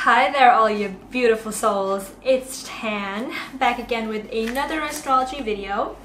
Hi there, all you beautiful souls. It's Tan, back again with another astrology video.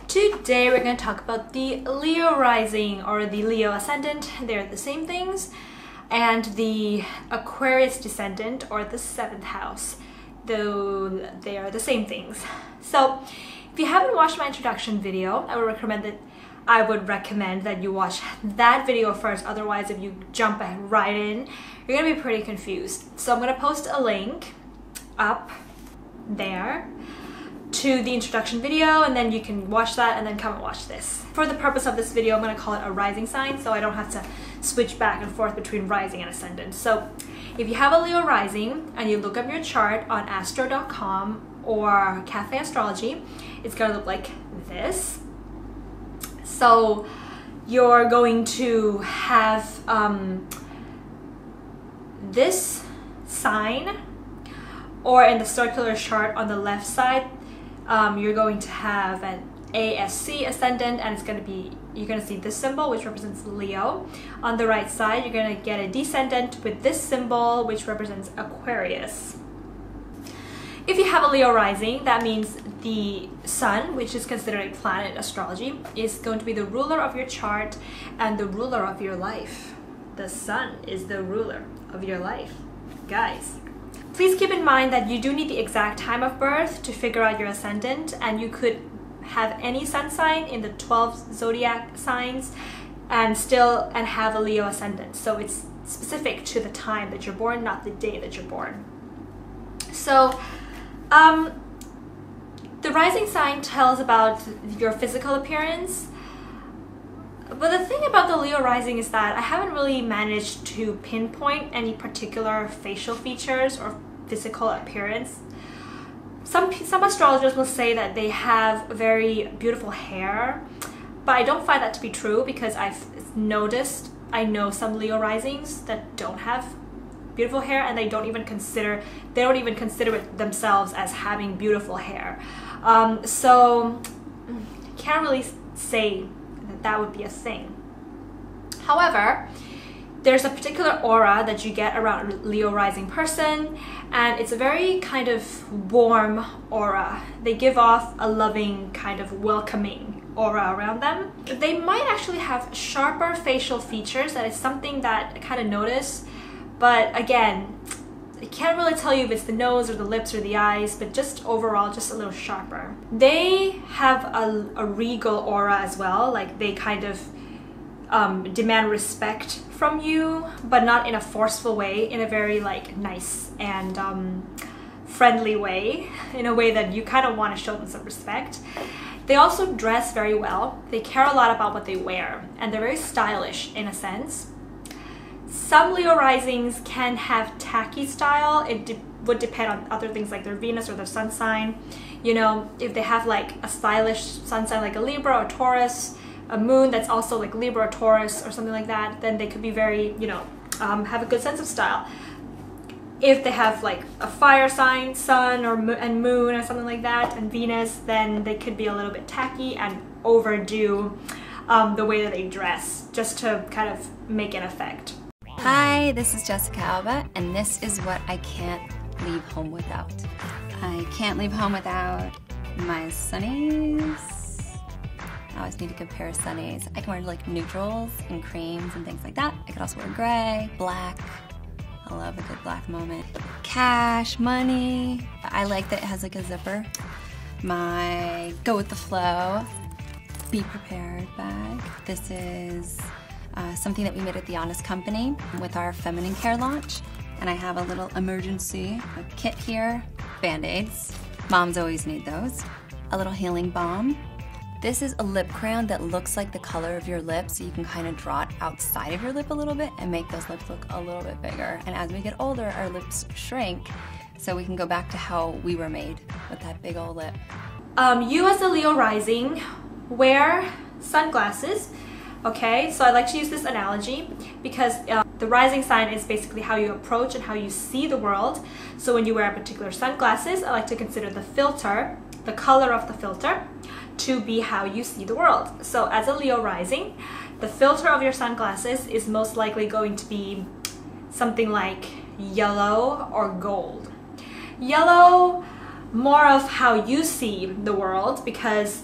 Today we're going to talk about the Leo rising or the Leo ascendant. They're the same things. And the Aquarius descendant or the 7th house, though they are the same things. So if you haven't watched my introduction video, I would recommend that you watch that video first. Otherwise, if you jump right in, you're gonna be pretty confused. So I'm gonna post a link up there to the introduction video, and then you can watch that and then come and watch this. For the purpose of this video, I'm gonna call it a rising sign, so I don't have to switch back and forth between rising and ascendant. So if you have a Leo rising and you look up your chart on astro.com or Cafe Astrology, it's gonna look like this. So you're going to have this sign, or in the circular chart on the left side, you're going to have an ASC ascendant, and it's going to be, you're going to see this symbol which represents Leo. On the right side, you're going to get a descendant with this symbol which represents Aquarius. If you have a Leo rising, that means the sun, which is considered a planet in astrology, is going to be the ruler of your chart and the ruler of your life. The sun is the ruler of your life, guys. Please keep in mind that you do need the exact time of birth to figure out your ascendant, and you could have any sun sign in the 12 zodiac signs and have a Leo ascendant. So it's specific to the time that you're born, not the day that you're born. So the rising sign tells about your physical appearance, but the thing about the Leo rising is that I haven't really managed to pinpoint any particular facial features or physical appearance. Some astrologers will say that they have very beautiful hair, but I don't find that to be true, because I've noticed, I know some Leo risings that don't have beautiful hair, and they don't even consider it themselves as having beautiful hair. So can't really say that would be a thing. However, there's a particular aura that you get around a Leo rising person, and it's a very kind of warm aura. They give off a loving, kind of welcoming aura around them. They might actually have sharper facial features. That is something that I kind of notice, but again, I can't really tell you if it's the nose or the lips or the eyes, but just overall, just a little sharper. They have a regal aura as well, like they kind of demand respect from you, but not in a forceful way, in a very like nice and friendly way, in a way that you kind of want to show them some respect. They also dress very well. They care a lot about what they wear, and they're very stylish in a sense. Some Leo risings can have tacky style. It would depend on other things like their Venus or their sun sign. You know, if they have like a stylish sun sign like a Libra or Taurus, a moon that's also like Libra or Taurus or something like that, then they could be very, you know, have a good sense of style. If they have like a fire sign, sun and moon or something like that, and Venus, then they could be a little bit tacky and overdo the way that they dress, just to kind of make an effect. Hi, this is Jessica Alba, and this is what I can't leave home without. I can't leave home without my sunnies. I always need a good pair of sunnies. I can wear like neutrals and creams and things like that. I could also wear gray, black. I love a good black moment. Cash, money. I like that it has like a zipper. My go with the flow, be prepared bag. This is something that we made at the Honest Company with our feminine care launch. And I have a little emergency kit here, Band-Aids. Moms always need those. A little healing balm. This is a lip crayon that looks like the color of your lips, so you can kind of draw it outside of your lip a little bit and make those lips look a little bit bigger. And as we get older, our lips shrink, so we can go back to how we were made with that big old lip. You as a Leo rising, wear sunglasses. Okay, so I like to use this analogy because the rising sign is basically how you approach and how you see the world. So when you wear particular sunglasses, I like to consider the filter, the color of the filter, to be how you see the world. So as a Leo rising, the filter of your sunglasses is most likely going to be something like yellow, or gold. Yellow, more of how you see the world, because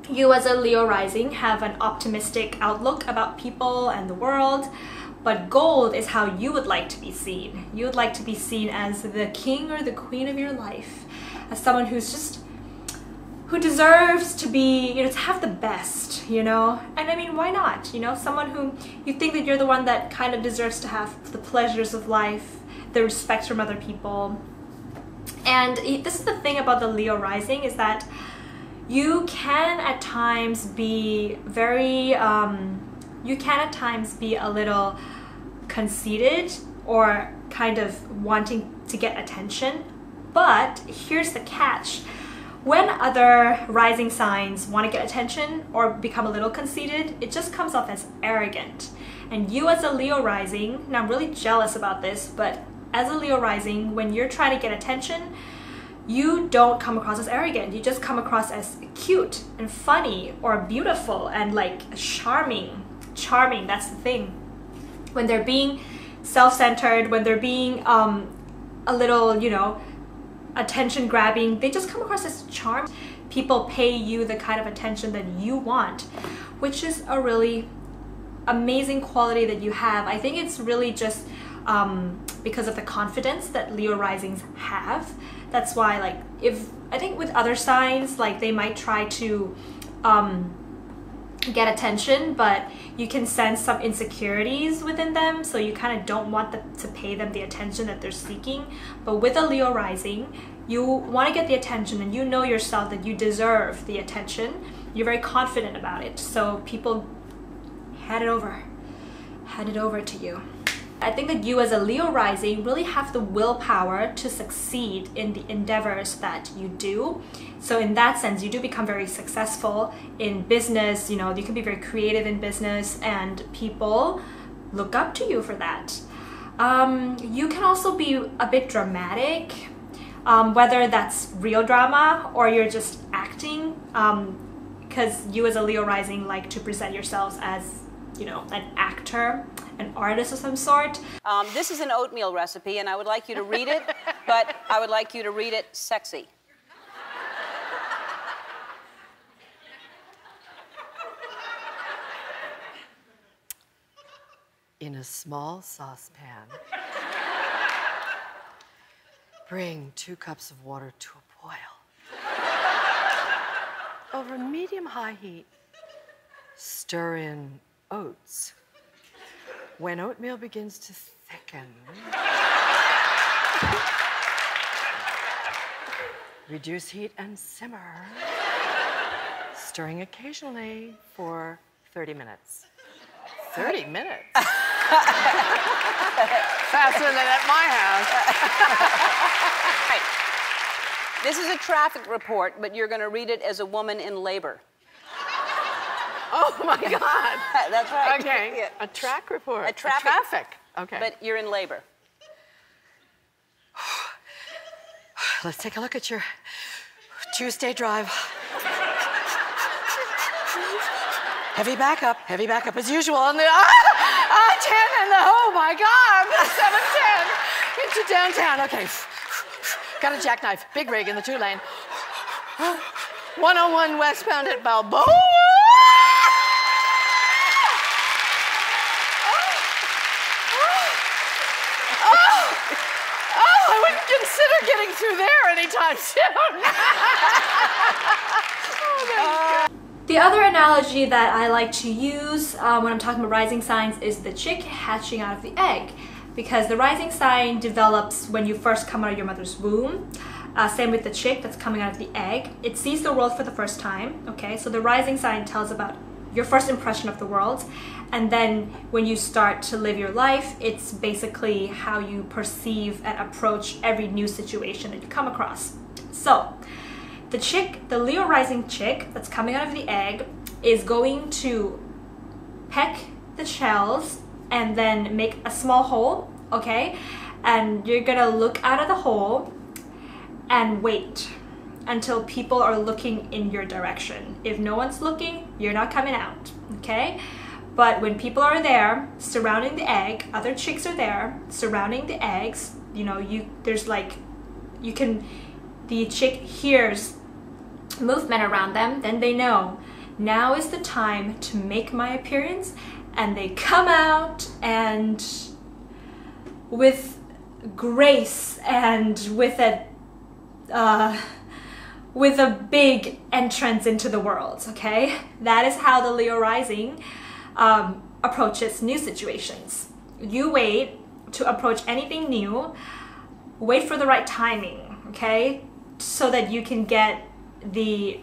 you as a Leo rising have an optimistic outlook about people and the world. But gold is how you would like to be seen. You would like to be seen as the king or the queen of your life, as someone who deserves to be, to have the best, And I mean, why not? Someone who you think that you're the one that kind of deserves to have the pleasures of life, the respect from other people. And this is the thing about the Leo rising, is that you can at times be a little conceited or kind of wanting to get attention. But here's the catch. When other rising signs want to get attention or become a little conceited, it just comes off as arrogant. And you as a Leo rising, and I'm really jealous about this, but as a Leo rising, when you're trying to get attention, you don't come across as arrogant. You just come across as cute and funny or beautiful and like charming. Charming, that's the thing. When they're being self-centered, when they're being a little, attention grabbing, they just come across as charming. People pay you the kind of attention that you want, which is a really amazing quality that you have. I think it's really just because of the confidence that Leo risings have. That's why, I think with other signs, they might try to get attention, but you can sense some insecurities within them, so you kind of don't want to pay them the attention that they're seeking. But with a Leo rising, you want to get the attention, and you know yourself that you deserve the attention. You're very confident about it, so people hand it over to you. I think that you as a Leo rising really have the willpower to succeed in the endeavors that you do. So in that sense, you do become very successful in business. You can be very creative in business, and people look up to you for that. You can also be a bit dramatic, whether that's real drama or you're just acting, because you as a Leo rising like to present yourselves as, an actor, an artist of some sort. This is an oatmeal recipe, and I would like you to read it, but I would like you to read it sexy. In a small saucepan, bring 2 cups of water to a boil. Over medium-high heat, stir in oats. When oatmeal begins to thicken, reduce heat and simmer, stirring occasionally for 30 minutes. 30 minutes? Faster than at my house. Right. This is a traffic report, but you're going to read it as a woman in labor. Oh my God. That's right. Okay. Yeah. A track report. A traffic. Traffic. Okay. But you're in labor. Let's take a look at your Tuesday drive. Heavy backup as usual on the 10 and oh my God, 710 into downtown. Okay, got a jackknife, big rig in the 2-lane. 101 westbound at Balboa. I wouldn't consider getting through there anytime soon. The other analogy that I like to use when I'm talking about rising signs is the chick hatching out of the egg, because the rising sign develops when you first come out of your mother's womb. Same with the chick that's coming out of the egg. It sees the world for the first time, okay? So the rising sign tells about your first impression of the world, and then when you start to live your life, it's basically how you perceive and approach every new situation that you come across. So the Leo rising chick that's coming out of the egg is going to peck the shells and then make a small hole, okay? And you're gonna look out of the hole and wait until people are looking in your direction. If no one's looking, you're not coming out, okay? But when people are there surrounding the egg, other chicks are there surrounding the eggs, you know, the chick hears movement around them, then they know now is the time to make my appearance, and they come out and with grace and with a big entrance into the world, okay? That is how the Leo rising approaches new situations. You wait to approach anything new, wait for the right timing, okay? So that you can get the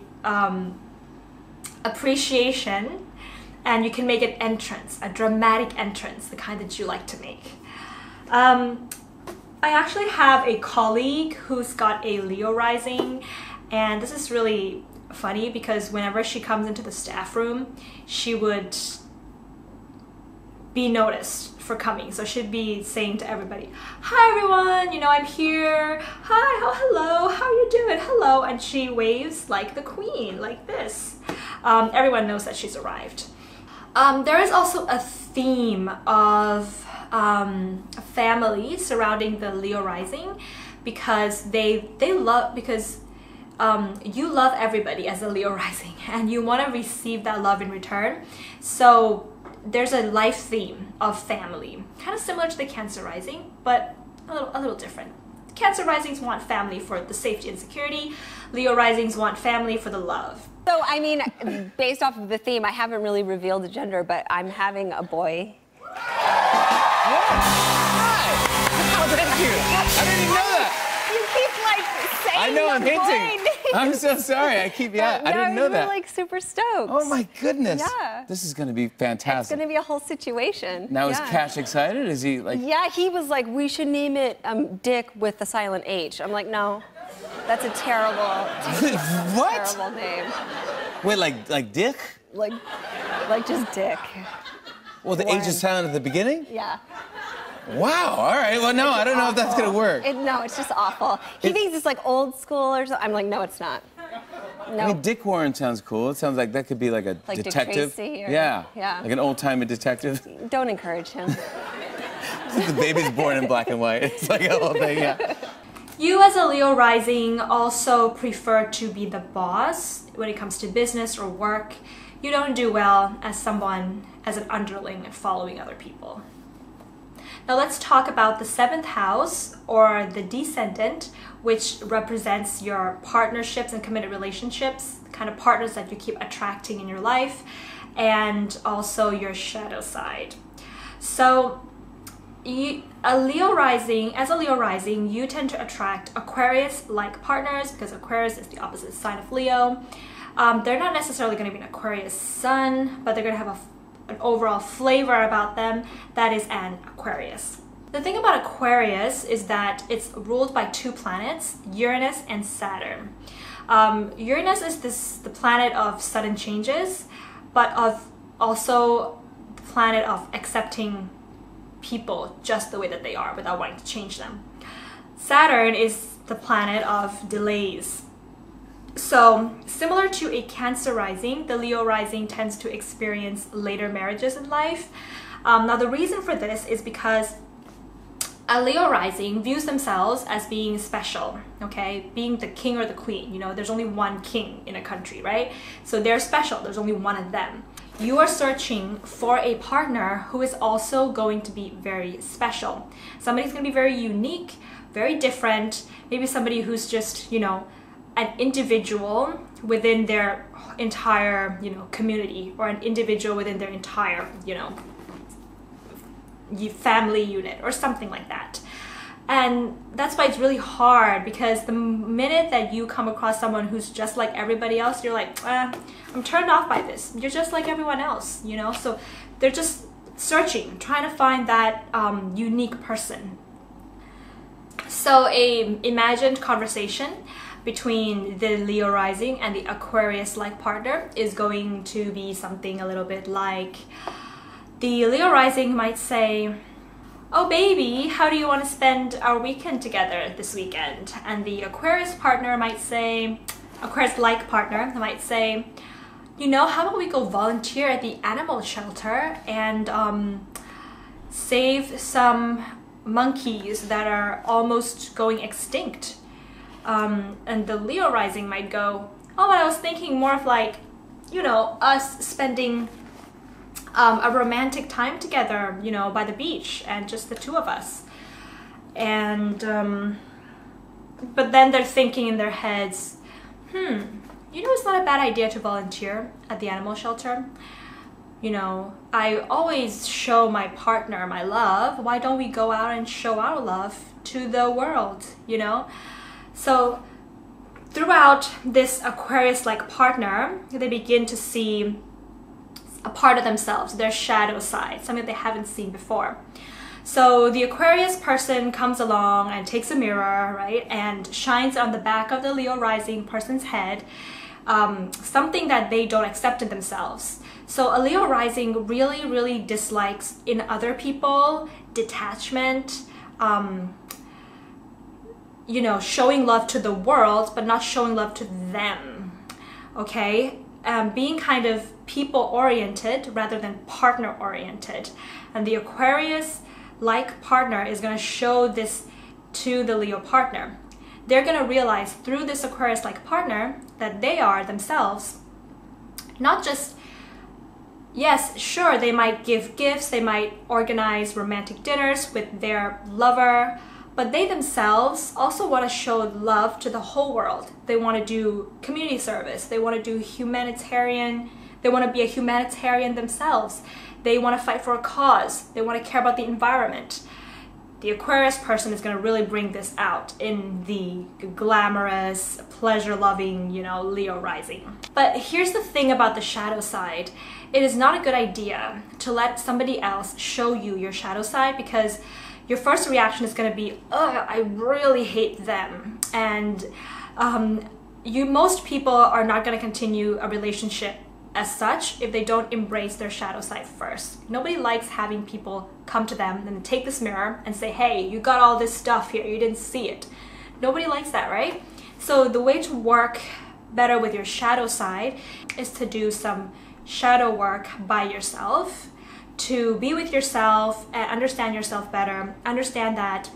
appreciation, and you can make an entrance, a dramatic entrance, the kind that you like to make. I actually have a colleague who's got a Leo rising, and this is really funny because whenever she comes into the staff room, she would be noticed for coming. So she'd be saying to everybody, "Hi everyone, you know, I'm here. Hi, oh hello, how are you doing? Hello." And she waves like the queen, like this. Everyone knows that she's arrived. There is also a theme of family surrounding the Leo rising, because you love everybody as a Leo rising, and you want to receive that love in return. So there's a life theme of family, kind of similar to the Cancer rising, but a little different. Cancer risings want family for the safety and security. Leo risings want family for the love. So, I mean, based off of the theme, I haven't really revealed the gender, but I'm having a boy. Hi! Oh, thank you. I didn't even know that. You keep, like, saying I know, I'm hinting. boy. I'm so sorry. I keep, I didn't know that. We're, like, super stoked. Oh, my goodness. Yeah. This is going to be fantastic. It's going to be a whole situation. Now, is Cash excited? Is he, like... Yeah, he was like, we should name it Dick with the silent H. I'm like, no. That's a terrible, What? terrible name. Wait, like Dick? Like just Dick. Well, the H is silent at the beginning? Yeah. Wow, all right. Well, no, I don't know if that's going to work. No, it's just awful. He thinks it's like old school or something. I'm like, no, it's not. No. I mean, Dick Warren sounds cool. It sounds like that could be like a Like Dick detective. Tracy or- yeah. yeah. Like an old-timey detective. Don't encourage him. The baby's born in black and white. It's like a whole thing, yeah. You as a Leo rising also prefer to be the boss when it comes to business or work. You don't do well as an underling and following other people. Now let's talk about the 7th house, or the Descendant, which represents your partnerships and committed relationships, the kind of partners that you keep attracting in your life, and also your shadow side. So as a Leo rising, you tend to attract Aquarius-like partners, because Aquarius is the opposite sign of Leo. They're not necessarily going to be an Aquarius sun, but they're going to have an overall flavor about them that is an Aquarius. The thing about Aquarius is that it's ruled by 2 planets, Uranus and Saturn. Uranus is the planet of sudden changes, but also the planet of accepting people just the way that they are without wanting to change them. Saturn is the planet of delays. So similar to a Cancer rising, the Leo rising tends to experience later marriages in life. Now the reason for this is because a Leo rising views themselves as being special, okay? Being the king or the queen. You know, there's only one king in a country, right? So they're special. There's only one of them. You are searching for a partner who is also going to be very special. Somebody's going to be very unique, very different. Maybe somebody who's just, you know, an individual within their entire, you know, community, or an individual within their entire, you know, family unit or something like that. And that's why it's really hard, because the minute that you come across someone who's just like everybody else, you're like, I'm turned off by this. You're just like everyone else, you know? So they're just searching, trying to find that unique person. So a imagined conversation between the Leo rising and the Aquarius-like partner is going to be something a little bit like, the Leo rising might say, "Oh baby, how do you want to spend our weekend together this weekend?" And the Aquarius partner might say, Aquarius-like partner might say, you know, how about we go volunteer at the animal shelter and save some monkeys that are almost going extinct? And the Leo rising might go, oh, but I was thinking more of like, you know, us spending a romantic time together, you know, by the beach and just the two of us. And but then they're thinking in their heads, you know, it's not a bad idea to volunteer at the animal shelter. You know, I always show my partner my love. Why don't we go out and show our love to the world, you know? So throughout this Aquarius-like partner, they begin to see a part of themselves, their shadow side, something they haven't seen before. So the Aquarius person comes along and takes a mirror, right, and shines on the back of the Leo rising person's head something that they don't accept in themselves. So a Leo rising really, really dislikes in other people detachment, you know, showing love to the world, but not showing love to them, okay? Being kind of people-oriented rather than partner-oriented. And the Aquarius-like partner is going to show this to the Leo partner. They're going to realize through this Aquarius-like partner that they are themselves not just, yes, sure, they might give gifts, they might organize romantic dinners with their lover, but they themselves also want to show love to the whole world. They want to do community service, they want to do humanitarian, they want to be a humanitarian themselves. They want to fight for a cause, they want to care about the environment. The Aquarius person is going to really bring this out in the glamorous, pleasure-loving, you know, Leo rising. But here's the thing about the shadow side. It is not a good idea to let somebody else show you your shadow side, because your first reaction is going to be, ugh, I really hate them. And most people are not going to continue a relationship as such if they don't embrace their shadow side first. Nobody likes having people come to them and take this mirror and say, hey, you got all this stuff here, you didn't see it. Nobody likes that, right? So the way to work better with your shadow side is to do some shadow work by yourself, to be with yourself and understand yourself better. Understand that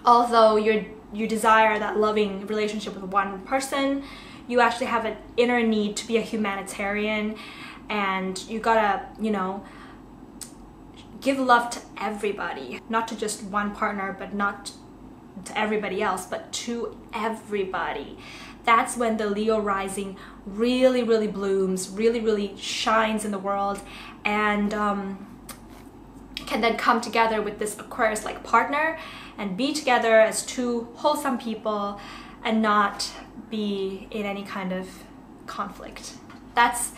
although you desire that loving relationship with one person, you actually have an inner need to be a humanitarian, and you gotta, you know, give love to everybody, not to just one partner, but not to everybody else, but to everybody. That's when the Leo rising really, really blooms, really, really shines in the world, and can then come together with this Aquarius-like partner and be together as two wholesome people and not be in any kind of conflict. That's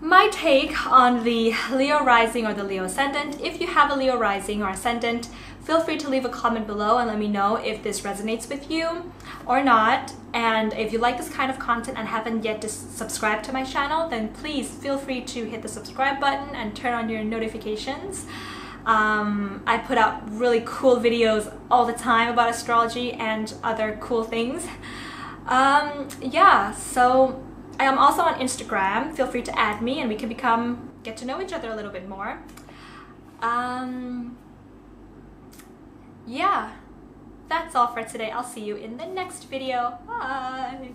my take on the Leo rising or the Leo ascendant. If you have a Leo rising or ascendant, feel free to leave a comment below and let me know if this resonates with you or not. And if you like this kind of content and haven't yet subscribed to my channel, then please feel free to hit the subscribe button and turn on your notifications. I put out really cool videos all the time about astrology and other cool things. Yeah, so I am also on Instagram. Feel free to add me and we can get to know each other a little bit more. Yeah, that's all for today. I'll see you in the next video. Bye!